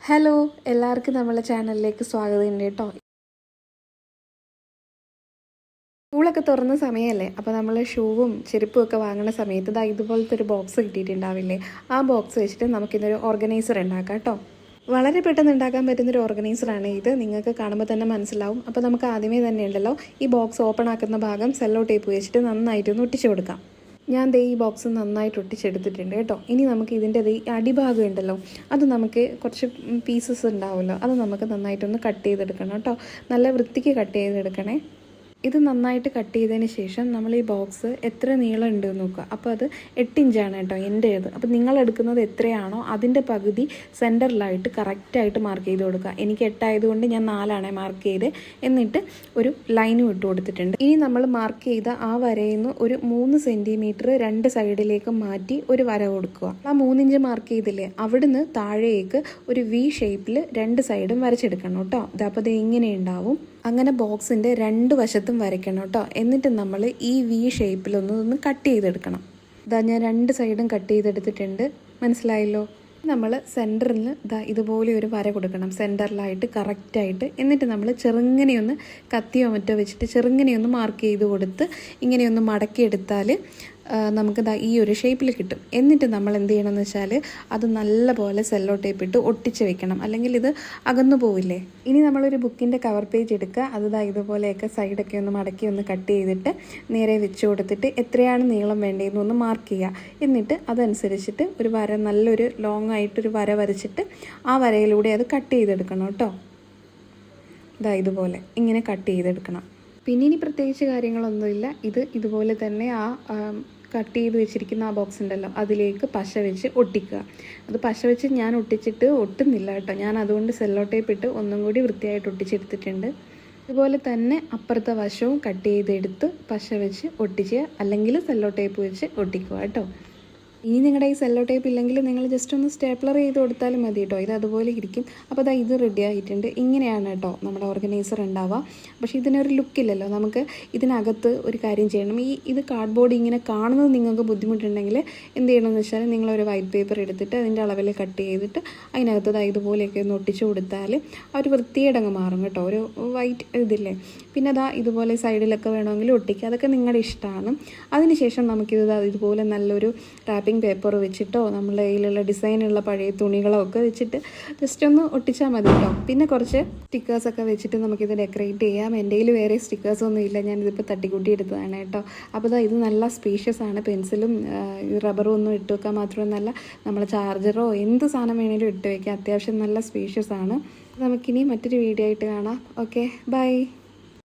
Hello, എല്ലാവർക്കും നമ്മളെ ചാനലിലേക്ക് സ്വാഗതം ഉണ്ട് കേട്ടോ. സ്കൂളൊക്കെ തുറന്ന സമയമല്ലേ, അപ്പോൾ നമ്മൾ ഷൂവും ചെരുപ്പും ഒക്കെ വാങ്ങുന്ന സമയത്ത് ഇതുപോലത്തെ ഒരു ബോക്സ് കിട്ടിയിട്ടുണ്ടാവില്ലേ. ആ ബോക്സ് വെച്ചിട്ട് നമുക്കിന്നൊരു ഓർഗനൈസർ ഉണ്ടാക്കാം കേട്ടോ. വളരെ പെട്ടെന്ന് ഉണ്ടാക്കാൻ പറ്റുന്നൊരു ഓർഗനൈസറാണ് ഇത്. നിങ്ങൾക്ക് കാണുമ്പോൾ തന്നെ മനസ്സിലാവും. അപ്പോൾ നമുക്ക് ആദ്യമേ തന്നെ ഉണ്ടല്ലോ ഈ ബോക്സ് ഓപ്പൺ ആക്കുന്ന ഭാഗം സെല്ലോ ടേപ്പ് വെച്ചിട്ട് നന്നായിട്ടൊന്ന് ഒട്ടിച്ചു കൊടുക്കാം. ഞാൻ ഈ ബോക്സ് നന്നായിട്ട് ഒട്ടിച്ചെടുത്തിട്ടുണ്ട് കേട്ടോ. ഇനി നമുക്ക് ഇതിൻ്റെ അടിഭാഗം ഉണ്ടല്ലോ, അത് നമുക്ക് കുറച്ച് പീസസ് ഉണ്ടാവുമല്ലോ, അത് നമുക്ക് നന്നായിട്ടൊന്ന് കട്ട് ചെയ്തെടുക്കണം കേട്ടോ. നല്ല വൃത്തിക്ക് കട്ട് ചെയ്തെടുക്കണേ. ഇത് നന്നായിട്ട് കട്ട് ചെയ്തതിന് ശേഷം നമ്മൾ ഈ ബോക്സ് എത്ര നീളം ഉണ്ട് എന്ന് നോക്കുക. അപ്പോൾ അത് 8 ഇഞ്ചാണ് കേട്ടോ എൻ്റേത്. അപ്പോൾ നിങ്ങൾ എടുക്കുന്നത് എത്രയാണോ അതിൻ്റെ പകുതി സെൻറ്ററിലായിട്ട് കറക്റ്റായിട്ട് മാർക്ക് ചെയ്ത് കൊടുക്കുക. എനിക്ക് 8 ആയതുകൊണ്ട് ഞാൻ 4 മാർക്ക് ചെയ്ത്, എന്നിട്ട് ഒരു ലൈനും ഇട്ട് കൊടുത്തിട്ടുണ്ട്. ഇനി നമ്മൾ മാർക്ക് ചെയ്ത ആ വരയിൽ നിന്ന് ഒരു 3 സെൻറ്റിമീറ്റർ 2 സൈഡിലേക്ക് മാറ്റി ഒരു വര കൊടുക്കുക. ആ 3 ഇഞ്ച് മാർക്ക് ചെയ്തില്ലേ, അവിടുന്ന് താഴേക്ക് ഒരു വി ഷേപ്പിൽ 2 സൈഡും വരച്ചെടുക്കണം കേട്ടോ. അപ്പോൾ ഇത് ഇങ്ങനെ ഉണ്ടാവും. അങ്ങനെ ബോക്സിൻ്റെ 2 വശത്തും വരയ്ക്കണം കേട്ടോ. എന്നിട്ട് നമ്മൾ ഈ വി ഷേപ്പിലൊന്ന് കട്ട് ചെയ്തെടുക്കണം. ഞാൻ 2 സൈഡും കട്ട് ചെയ്തെടുത്തിട്ടുണ്ട്. മനസ്സിലായല്ലോ. നമ്മൾ സെൻറ്ററിൽ ഇതുപോലെ ഒരു വര കൊടുക്കണം, സെൻറ്ററിലായിട്ട് കറക്റ്റായിട്ട്. എന്നിട്ട് നമ്മൾ ചെറുങ്ങനെയൊന്ന് കത്തിയോ മറ്റോ വെച്ചിട്ട് ചെറുങ്ങനെയൊന്ന് മാർക്ക് ചെയ്ത് കൊടുത്ത് ഇങ്ങനെയൊന്ന് മടക്കിയെടുത്താൽ നമുക്ക് ഈ ഒരു ഷേപ്പിൽ കിട്ടും. എന്നിട്ട് നമ്മൾ എന്ത് ചെയ്യണമെന്ന് വെച്ചാൽ അത് നല്ലപോലെ സെല്ലോ ടേപ്പ് ഇട്ട് ഒട്ടിച്ച് വെക്കണം, അല്ലെങ്കിൽ ഇത് അകന്നു പോവില്ലേ. ഇനി നമ്മളൊരു ബുക്കിൻ്റെ കവർ പേജ് എടുക്കുക. അത് ഇതുപോലെയൊക്കെ സൈഡൊക്കെ ഒന്ന് മടക്കി ഒന്ന് കട്ട് ചെയ്തിട്ട് നേരെ വെച്ച് കൊടുത്തിട്ട് എത്രയാണ് നീളം വേണ്ടതെന്നൊന്ന് മാർക്ക് ചെയ്യുക. എന്നിട്ട് അതനുസരിച്ചിട്ട് ഒരു വര, നല്ലൊരു ലോങ് ആയിട്ടൊരു വര വരച്ചിട്ട് ആ വരയിലൂടെ അത് കട്ട് ചെയ്തെടുക്കണം കേട്ടോ. ഇതുപോലെ ഇങ്ങനെ കട്ട് ചെയ്തെടുക്കണം. പിന്നെ ഇനി പ്രത്യേകിച്ച് കാര്യങ്ങളൊന്നുമില്ല. ഇതുപോലെ തന്നെ ആ കട്ട് ചെയ്ത് വെച്ചിരിക്കുന്ന ആ ബോക്സ് ഉണ്ടല്ലോ, അതിലേക്ക് പശ വെച്ച് ഒട്ടിക്കുക. അത് പശ വെച്ച് ഞാൻ ഒട്ടിച്ചിട്ട് ഒട്ടുന്നില്ല കേട്ടോ. ഞാൻ അതുകൊണ്ട് സെല്ലോ ടേപ്പ് ഇട്ട് ഒന്നും കൂടി വൃത്തിയായിട്ട് ഒട്ടിച്ചെടുത്തിട്ടുണ്ട്. അതുപോലെ തന്നെ അപ്പുറത്തെ വശവും കട്ട് ചെയ്തെടുത്ത് പശ വെച്ച് ഒട്ടിച്ച്, അല്ലെങ്കിൽ സെല്ലോ ടേപ്പ് വെച്ച് ഒട്ടിക്കുക കേട്ടോ. ഇനി നിങ്ങളുടെ ഈ സെല്ലോ ടേപ്പ് ഇല്ലെങ്കിൽ നിങ്ങൾ ജസ്റ്റ് ഒന്ന് സ്റ്റേപ്ലർ ചെയ്ത് കൊടുത്താലും മതി കേട്ടോ. ഇത് അതുപോലെ ഇരിക്കും. അപ്പോൾ ഇത് റെഡി ആയിട്ടുണ്ട്. ഇങ്ങനെയാണ് കേട്ടോ നമ്മുടെ ഓർഗനൈസർ ഉണ്ടാവുക. പക്ഷേ ഇതിനൊരു ലുക്കില്ലല്ലോ. നമുക്ക് ഇതിനകത്ത് ഒരു കാര്യം ചെയ്യണം. ഇത് കാർഡ്ബോർഡ് ഇങ്ങനെ കാണുന്നത് നിങ്ങൾക്ക് ബുദ്ധിമുട്ടുണ്ടെങ്കിൽ എന്ത് ചെയ്യണമെന്ന് വെച്ചാൽ നിങ്ങളൊരു വൈറ്റ് പേപ്പർ എടുത്തിട്ട് അതിൻ്റെ അളവിൽ കട്ട് ചെയ്തിട്ട് അതിനകത്ത് ഇതുപോലെയൊക്കെ ഒന്ന് ഒട്ടിച്ച് കൊടുത്താൽ ആ ഒരു വൃത്തിയേടങ്ങ് മാറും കേട്ടോ. ഒരു വൈറ്റ് ഇതില്ലേ. പിന്നെ ഇതുപോലെ സൈഡിലൊക്കെ വേണമെങ്കിൽ ഒട്ടിക്കുക. അതൊക്കെ നിങ്ങളുടെ ഇഷ്ടമാണ്. അതിനുശേഷം നമുക്കിത് ഇതുപോലെ നല്ലൊരു റാപ്പിംഗ് പേപ്പർ വെച്ചിട്ടോ നമ്മുടെ കയ്യിലുള്ള ഡിസൈനുള്ള പഴയ തുണികളോ ഒക്കെ വെച്ചിട്ട് ജസ്റ്റ് ഒന്ന് ഒട്ടിച്ചാൽ മതി കേട്ടോ. പിന്നെ കുറച്ച് സ്റ്റിക്കേഴ്സൊക്കെ വെച്ചിട്ട് നമുക്കിത് ഡെക്കറേറ്റ് ചെയ്യാം. എൻ്റെ കയ്യിൽ വേറെ സ്റ്റിക്കേഴ്സൊന്നും ഇല്ല, ഞാനിതിപ്പോൾ തട്ടിക്കൂട്ടി എടുത്തതാണ് കേട്ടോ. അപ്പോൾ ഇത് നല്ല സ്പേഷ്യസ് ആണ്. പെൻസിലും റബ്ബറും ഒന്നും ഇട്ട് വെക്കാൻ മാത്രമൊന്നുമല്ല, നമ്മൾ ചാർജറോ എന്ത് സാധനം വേണേലും ഇട്ട് വയ്ക്കാം. അത്യാവശ്യം നല്ല സ്പേഷ്യസ് ആണ്. നമുക്കിനി മറ്റൊരു വീഡിയോ ആയിട്ട് കാണാം. Okay, by.